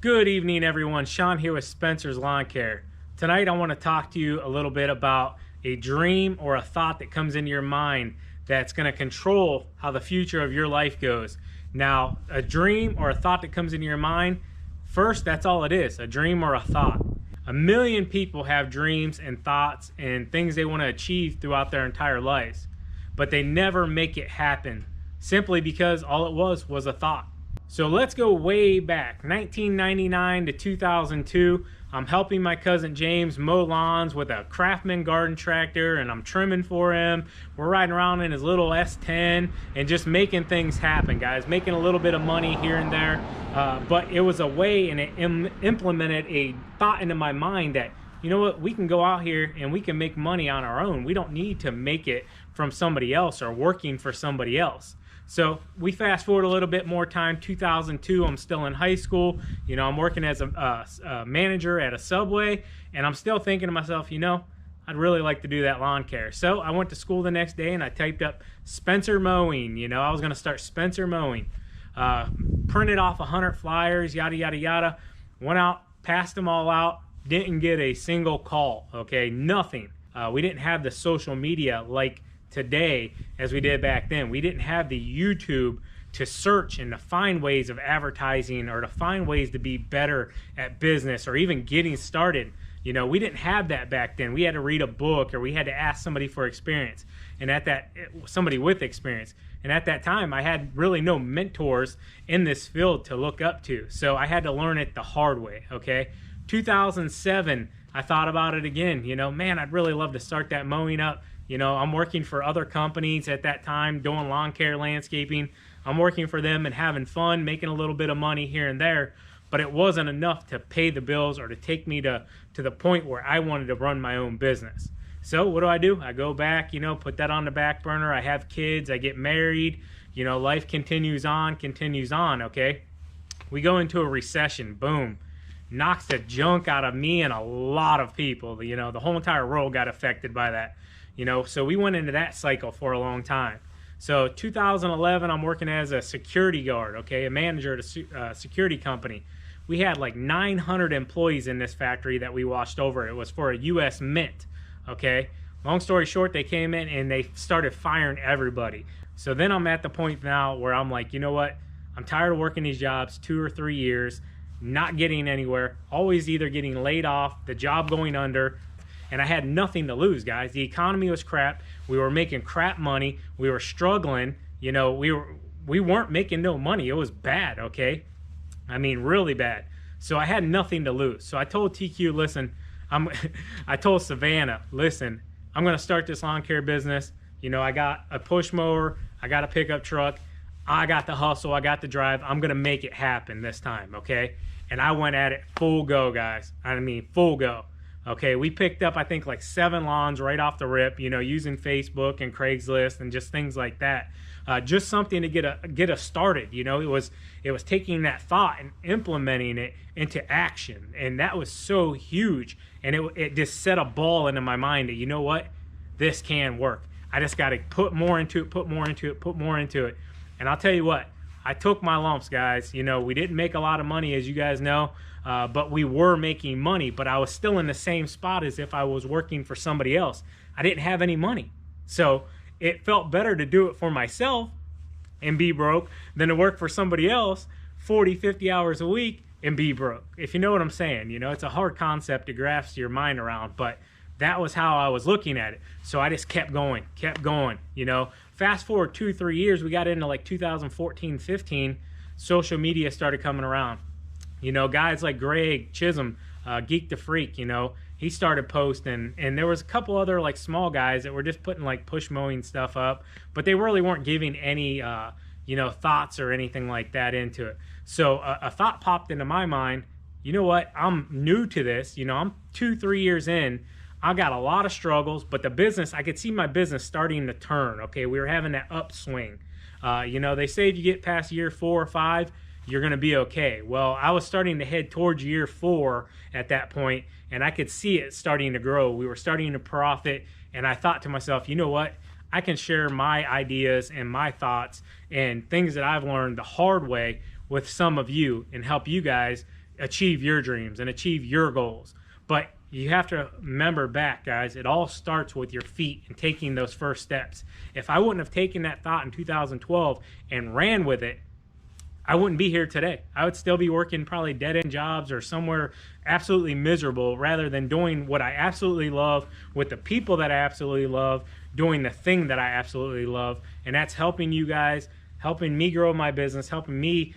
Good evening, everyone. Sean here with Spencer's Lawn Care. Tonight I want to talk to you a little bit about a dream or a thought that comes into your mind that's going to control how the future of your life goes. Now, a dream or a thought that comes into your mind, first, that's all it is, a dream or a thought. A million people have dreams and thoughts and things they want to achieve throughout their entire lives, but they never make it happen simply because all it was a thought. So let's go way back, 1999 to 2002. I'm helping my cousin James mow lawns with a Craftsman garden tractor, and I'm trimming for him. We're riding around in his little S10 and just making things happen, guys, making a little bit of money here and there. But it was a way, and it implemented a thought into my mind that, you know what, we can go out here and we can make money on our own. We don't need to make it from somebody else or working for somebody else. So we fast forward a little bit more time, 2002, I'm still in high school. You know, I'm working as a manager at a Subway, and I'm still thinking to myself, you know, I'd really like to do that lawn care. So I went to school the next day and I typed up Spencer Mowing. You know, I was going to start Spencer Mowing. Printed off 100 flyers, yada, yada, yada. Went out, passed them all out, didn't get a single call, okay, nothing. We didn't have the social media like today as we did back then. We didn't have the YouTube to search and to find ways of advertising or to find ways to be better at business or even getting started. You know, we didn't have that back then. We had to read a book or we had to ask somebody for experience, and somebody with experience. And at that time, I had really no mentors in this field to look up to. So I had to learn it the hard way, okay? 2007, I thought about it again. You know, man, I'd really love to start that mowing up. You know, I'm working for other companies at that time, doing lawn care, landscaping. I'm working for them and having fun, making a little bit of money here and there, but it wasn't enough to pay the bills or to take me to the point where I wanted to run my own business. So what do? I go back, you know, put that on the back burner. I have kids, I get married, you know, life continues on, okay? We go into a recession, boom. Knocks the junk out of me and a lot of people. You know, the whole entire world got affected by that. You know, so we went into that cycle for a long time. So 2011, I'm working as a security guard, okay, a manager at a security company. We had like 900 employees in this factory that we watched over. It was for a U.S. Mint, okay. Long story short, they came in and they started firing everybody. So then I'm at the point now where I'm like, you know what? I'm tired of working these jobs 2 or 3 years, not getting anywhere, always either getting laid off, the job going under, and I had nothing to lose, guys. The economy was crap. We were making crap money. We were struggling. You know, we weren't making no money. It was bad, okay? I mean, really bad. So I had nothing to lose. So I told TQ, listen, I told Savannah, listen, I'm going to start this lawn care business. You know, I got a push mower. I got a pickup truck. I got the hustle. I got the drive. I'm going to make it happen this time, okay? And I went at it full go, guys. I mean, full go. Okay, we picked up, I think, like 7 lawns right off the rip, you know, using Facebook and Craigslist and just things like that. Just something to get us started, you know. It was taking that thought and implementing it into action, and that was so huge. And it just set a ball into my mind that, you know what, this can work. I just got to put more into it. And I'll tell you what, I took my lumps, guys. You know, we didn't make a lot of money, as you guys know. But we were making money, but I was still in the same spot as if I was working for somebody else. I didn't have any money. So it felt better to do it for myself and be broke than to work for somebody else 40, 50 hours a week and be broke. If you know what I'm saying, you know, it's a hard concept to grasp your mind around, but that was how I was looking at it. So I just kept going, you know. Fast forward 2, 3 years, we got into like 2014, 15, social media started coming around. You know, guys like Greg Chisholm, Geek the Freak, you know, he started posting, and there was a couple other like small guys that were just putting like push mowing stuff up, but they really weren't giving any, you know, thoughts or anything like that into it. So a thought popped into my mind, you know what, I'm new to this, you know, I'm 2, 3 years in, I got a lot of struggles, but the business, I could see my business starting to turn, okay, we were having that upswing. You know, they say if you get past year 4 or 5, you're going to be okay. Well, I was starting to head towards year 4 at that point, and I could see it starting to grow. We were starting to profit, and I thought to myself, you know what? I can share my ideas and my thoughts and things that I've learned the hard way with some of you and help you guys achieve your dreams and achieve your goals. But you have to remember back, guys, it all starts with your feet and taking those first steps. If I wouldn't have taken that thought in 2012 and ran with it, I wouldn't be here today. I would still be working probably dead-end jobs or somewhere absolutely miserable, rather than doing what I absolutely love with the people that I absolutely love, doing the thing that I absolutely love. And that's helping you guys, helping me grow my business, helping me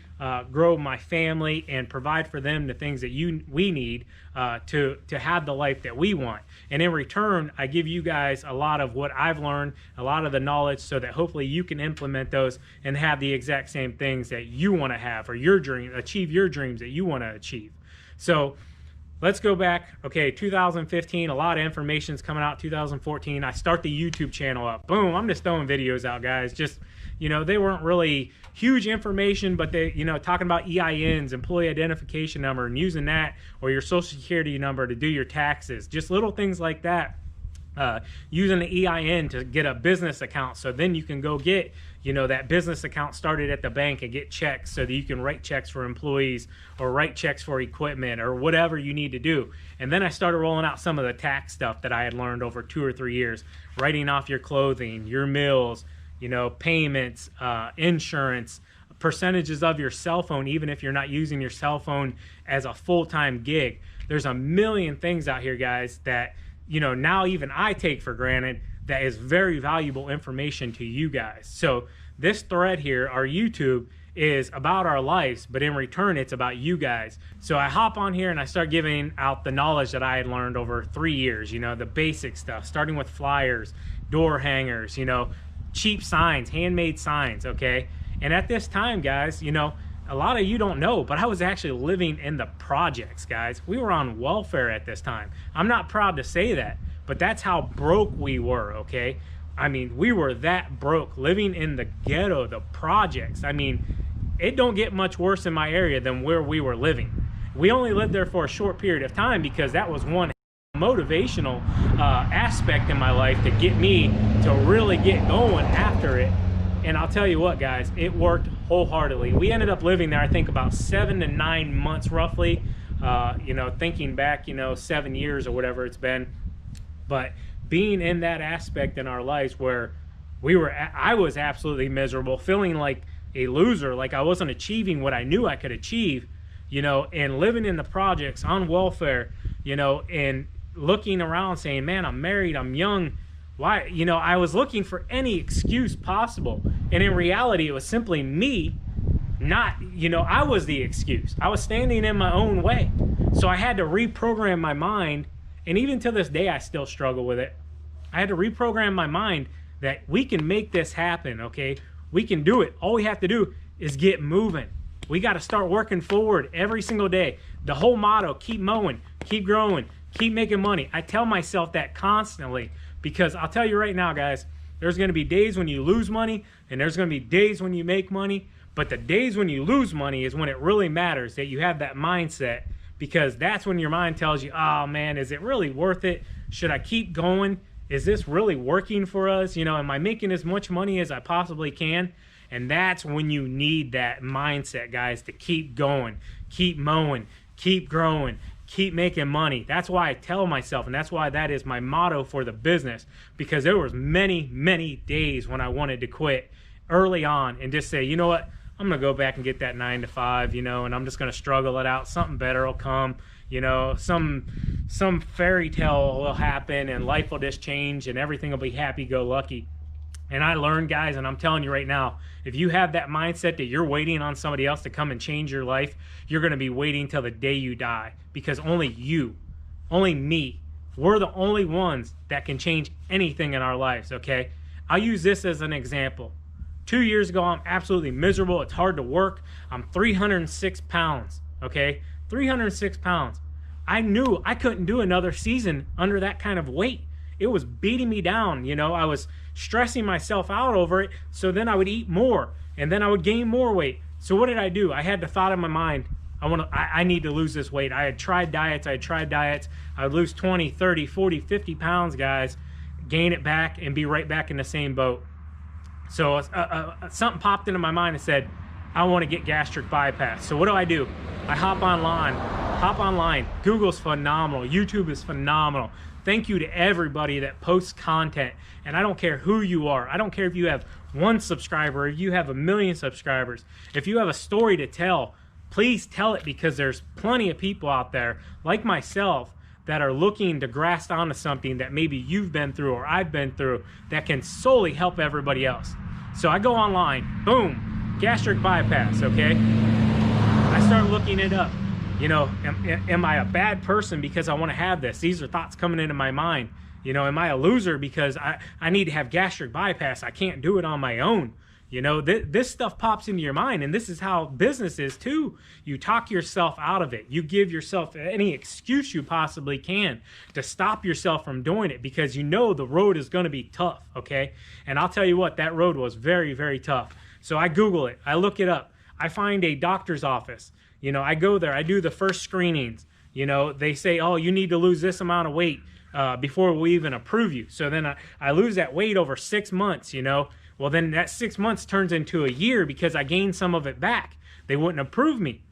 grow my family and provide for them the things that we need to have the life that we want. And in return, I give you guys a lot of what I've learned, a lot of the knowledge, so that hopefully you can implement those and have the exact same things that you want to have, or your dream, achieve your dreams that you want to achieve. So let's go back. Okay, 2015, a lot of information's coming out. 2014, I start the YouTube channel up. Boom, I'm just throwing videos out, guys. Just, you know, they weren't really huge information, but they, you know, talking about EINs, employee identification number, and using that, or your social security number to do your taxes. Just little things like that. Using the EIN to get a business account, so then you can go get, you know, that business account started at the bank and get checks so that you can write checks for employees or write checks for equipment or whatever you need to do. And then I started rolling out some of the tax stuff that I had learned over 2 or 3 years, writing off your clothing, your meals, you know, payments, insurance, percentages of your cell phone, even if you're not using your cell phone as a full-time gig. There's a million things out here, guys, that, you know, now even I take for granted, that is very valuable information to you guys. So this thread here, our YouTube, is about our lives, but in return, it's about you guys. So I hop on here and I start giving out the knowledge that I had learned over 3 years, you know, the basic stuff, starting with flyers, door hangers, you know, cheap signs, handmade signs, okay? And at this time, guys, you know, a lot of you don't know, but I was actually living in the projects, guys. We were on welfare at this time. I'm not proud to say that, but that's how broke we were, okay? I mean, we were that broke, living in the ghetto, the projects. I mean, it don't get much worse in my area than where we were living. We only lived there for a short period of time because that was one motivational aspect in my life to get me to really get going after it. And I'll tell you what, guys, it worked wholeheartedly. We ended up living there, I think, about 7 to 9 months roughly. You know, thinking back, you know, 7 years or whatever it's been. But being in that aspect in our lives where I was absolutely miserable, feeling like a loser, like I wasn't achieving what I knew I could achieve, you know, and living in the projects on welfare, you know, and looking around saying, man, I'm married, I'm young. Why, you know, I was looking for any excuse possible. And in reality, it was simply me not, you know, I was the excuse. I was standing in my own way. So I had to reprogram my mind. And even to this day, I still struggle with it. I had to reprogram my mind that we can make this happen, okay? We can do it. All we have to do is get moving. We got to start working forward every single day. The whole motto, keep mowing, keep growing, keep making money. I tell myself that constantly, because I'll tell you right now, guys, there's going to be days when you lose money and there's going to be days when you make money. But the days when you lose money is when it really matters that you have that mindset, because that's when your mind tells you, oh man, is it really worth it? Should I keep going? Is this really working for us? You know, am I making as much money as I possibly can? And that's when you need that mindset, guys, to keep going, keep mowing, keep growing, keep making money. That's why I tell myself, and that's why that is my motto for the business, because there was many, many days when I wanted to quit early on and just say, you know what, I'm going to go back and get that 9 to 5, you know, and I'm just going to struggle it out. Something better will come, you know, some fairy tale will happen and life will just change and everything will be happy-go-lucky. And I learned, guys, and I'm telling you right now, if you have that mindset that you're waiting on somebody else to come and change your life, you're going to be waiting till the day you die, because only you, only me, we're the only ones that can change anything in our lives, okay? I'll use this as an example. 2 years ago, I'm absolutely miserable. It's hard to work. I'm 306 pounds, okay? 306 pounds. I knew I couldn't do another season under that kind of weight. It was beating me down, you know. I was stressing myself out over it, so then I would eat more, and then I would gain more weight. So what did I do? I had the thought in my mind, I need to lose this weight. I had tried diets. I would lose 20, 30, 40, 50 pounds, guys, gain it back, and be right back in the same boat. So something popped into my mind and said, I want to get gastric bypass. So what do? I hop online. Google's phenomenal. YouTube is phenomenal. Thank you to everybody that posts content. And I don't care who you are. I don't care if you have 1 subscriber, or if you have 1 million subscribers. If you have a story to tell, please tell it, because there's plenty of people out there like myself that are looking to grasp onto something that maybe you've been through or I've been through that can solely help everybody else. So I go online, boom, gastric bypass, okay? I start looking it up. You know, am I a bad person because I want to have this? These are thoughts coming into my mind. You know, am I a loser because I need to have gastric bypass? I can't do it on my own. You know, this stuff pops into your mind, and this is how business is too. You talk yourself out of it. You give yourself any excuse you possibly can to stop yourself from doing it, because you know the road is going to be tough, okay? And I'll tell you what, that road was very, very tough. So I Google it. I look it up. I find a doctor's office. You know, I go there. I do the first screenings. You know, they say, oh, you need to lose this amount of weight before we even approve you. So then I lose that weight over 6 months, you know. Well, then that 6 months turns into a year because I gained some of it back. They wouldn't approve me.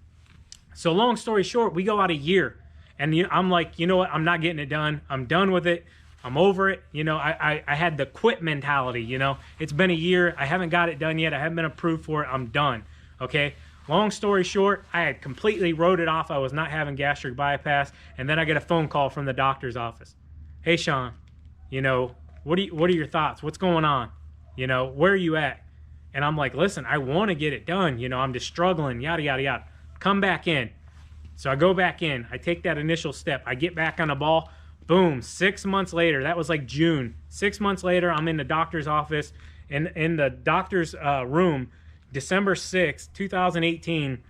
So long story short, we go out a year. And I'm like, you know what? I'm not getting it done. I'm done with it. I'm over it. You know, I had the quit mentality, you know. It's been a year. I haven't got it done yet. I haven't been approved for it. I'm done. Okay? Long story short, I had completely wrote it off. I was not having gastric bypass. And then I get a phone call from the doctor's office. Hey, Sean, you know, what are your thoughts? What's going on? You know, where are you at? And I'm like, listen, I want to get it done. You know, I'm just struggling, yada, yada, yada. Come back in. So I go back in. I take that initial step. I get back on the ball. Boom. 6 months later, that was like June. 6 months later, I'm in the doctor's office, in the doctor's room, December 6th, 2018,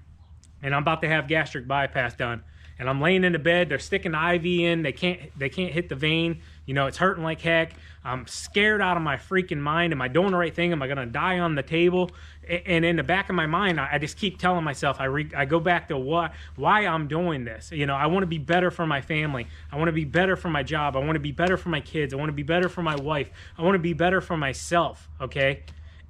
and I'm about to have gastric bypass done. And I'm laying in the bed. They're sticking the IV in. They can't hit the vein. You know, it's hurting like heck. I'm scared out of my freaking mind. Am I doing the right thing? Am I going to die on the table? And in the back of my mind, I just keep telling myself, I go back to why I'm doing this. You know, I want to be better for my family. I want to be better for my job. I want to be better for my kids. I want to be better for my wife. I want to be better for myself, okay?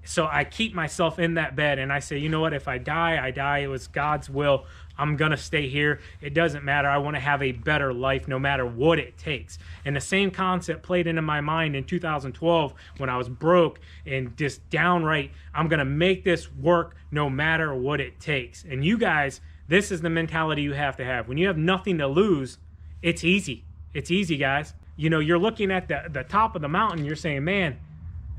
So I keep myself in that bed, and I say, you know what? If I die, I die. It was God's will. I'm going to stay here. It doesn't matter. I want to have a better life no matter what it takes. And the same concept played into my mind in 2012 when I was broke and just downright, I'm going to make this work no matter what it takes. And you guys, this is the mentality you have to have. When you have nothing to lose, it's easy. It's easy, guys. You know, you're looking at the top of the mountain. You're saying, man,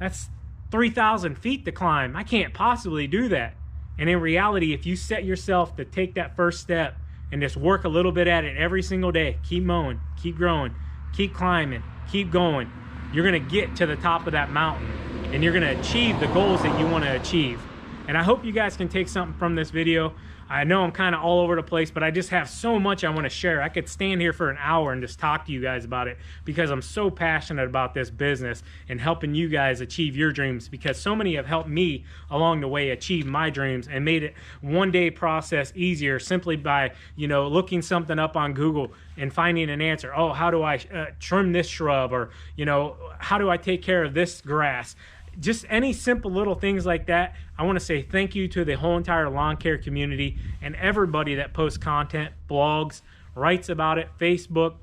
that's 3,000 feet to climb. I can't possibly do that. And in reality, if you set yourself to take that first step and just work a little bit at it every single day, keep mowing, keep growing, keep climbing, keep going, you're going to get to the top of that mountain and you're going to achieve the goals that you want to achieve. And I hope you guys can take something from this video. I know I'm kind of all over the place, but I just have so much I want to share. I could stand here for an hour and just talk to you guys about it because I'm so passionate about this business and helping you guys achieve your dreams, because so many have helped me along the way achieve my dreams and made it one day process easier simply by, you know, looking something up on Google and finding an answer. Oh, how do I trim this shrub? Or, you know, how do I take care of this grass? Just any simple little things like that. I want to say thank you to the whole entire lawn care community and everybody that posts content, blogs, writes about it, Facebook,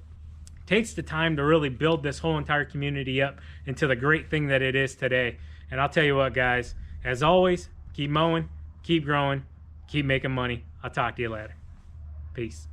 takes the time to really build this whole entire community up into the great thing that it is today. And I'll tell you what, guys, as always, keep mowing, keep growing, keep making money. I'll talk to you later. Peace.